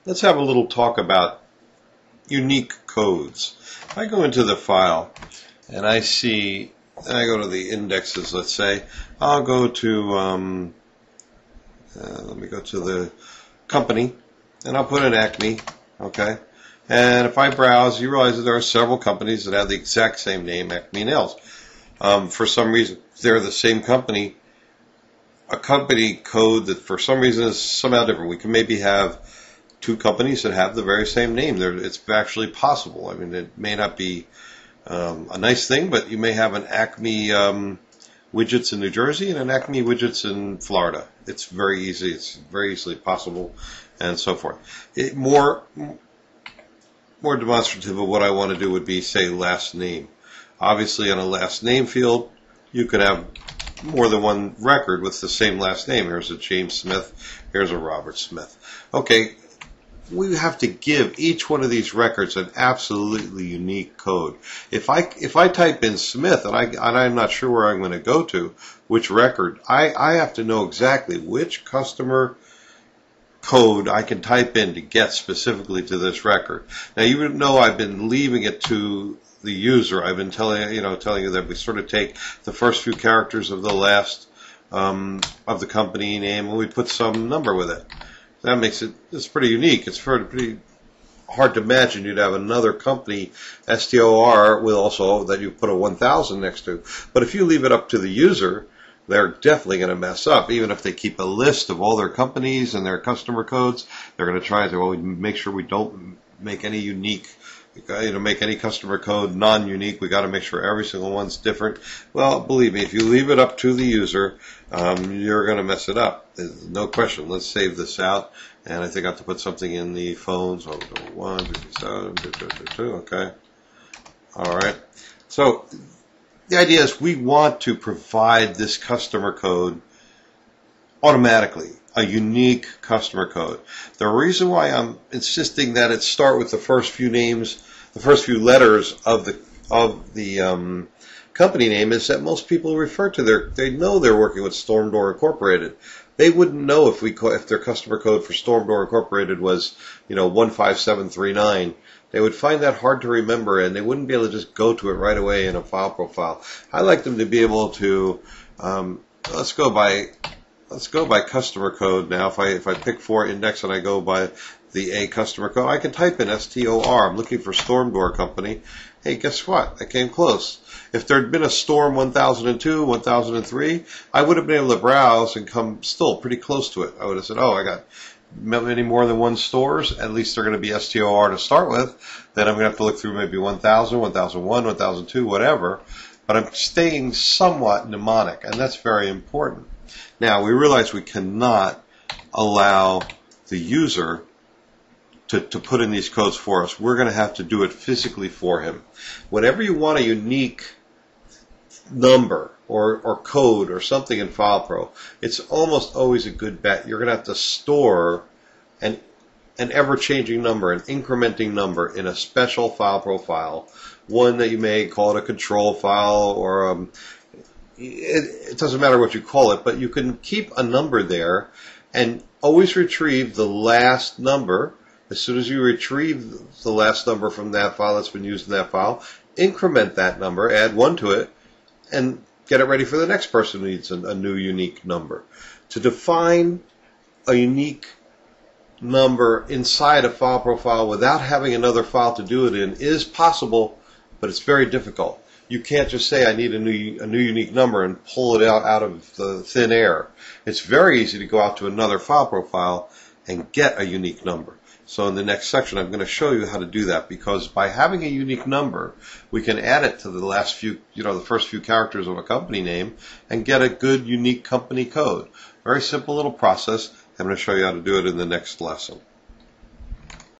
Let's have a little talk about unique codes. If I go into the file and I see, and I go to the indexes, let's say, I'll go to, let me go to the company, and I'll put in Acme, okay? And if I browse, you realize that there are several companies that have the exact same name, Acme Nails. For some reason, they're the same company, a company code that for some reason is somehow different. We can maybe have two companies that have the very same name. It's actually possible. I mean, it may not be a nice thing, but you may have an Acme widgets in New Jersey and an Acme widgets in Florida. It's very easy. It's very easily possible, and so forth. More demonstrative of what I want to do would be, say, last name. Obviously, on a last name field, you could have more than one record with the same last name. Here's a James Smith. Here's a Robert Smith. Okay, we have to give each one of these records an absolutely unique code. If I type in Smith and I'm not sure where I'm going to go to, which record, I have to know exactly which customer code I can type in to get specifically to this record. Now you know I've been leaving it to the user. I've been telling you that we sort of take the first few characters of the last of the company name and we put some number with it. That makes it's pretty unique. It's pretty hard to imagine you'd have another company STOR with also that you put a 1000 next to. But if you leave it up to the user, they're definitely going to mess up. Even if they keep a list of all their companies and their customer codes, they're going to try to make sure we don't make any unique, make any customer code non-unique. We got to make sure every single one's different. Well, believe me, if you leave it up to the user, you're going to mess it up. There's no question. Let's save this out. And I think I have to put something in the phones. So 1, 2, 7, 2, 2, 2, 2. Okay. All right. So the idea is we want to provide this customer code automatically, a unique customer code. The reason why I'm insisting that it start with the first few names, the first few letters of the company name is that most people refer to they know they're working with Stormdoor Incorporated. They wouldn't know if their customer code for Stormdoor Incorporated was 15739. They would find that hard to remember, and they wouldn't be able to just go to it right away in a file profile. I like them to be able to let's go by customer code now. If I pick for index and I go by the A customer code, I can type in STOR. I'm looking for Stormdoor Company. Hey, guess what? I came close. If there had been a Storm 1002, 1003, I would have been able to browse and come still pretty close to it. I would have said, oh, I got many more than one stores. At least they're going to be STOR to start with. Then I'm going to have to look through maybe 1000, 1001, 1002, whatever. But I'm staying somewhat mnemonic, and that's very important. Now, we realize we cannot allow the user to put in these codes for us. We're going to have to do it physically for him. Whenever you want a unique number or code or something in FilePro, it's almost always a good bet. You're going to have to store an ever-changing number, an incrementing number in a special FilePro file, one that you may call it a control file or it doesn't matter what you call it, but you can keep a number there and always retrieve the last number. As soon as you retrieve the last number from that file that's been used in that file, increment that number, add 1 to it, and get it ready for the next person who needs a new unique number. To define a unique number inside a file profile without having another file to do it in is possible, but it's very difficult. You can't just say I need a new unique number and pull it out of the thin air. It's very easy to go out to another file profile and get a unique number. So in the next section, I'm going to show you how to do that, because by having a unique number, we can add it to the last few, the first few characters of a company name and get a good unique company code. Very simple little process. I'm going to show you how to do it in the next lesson.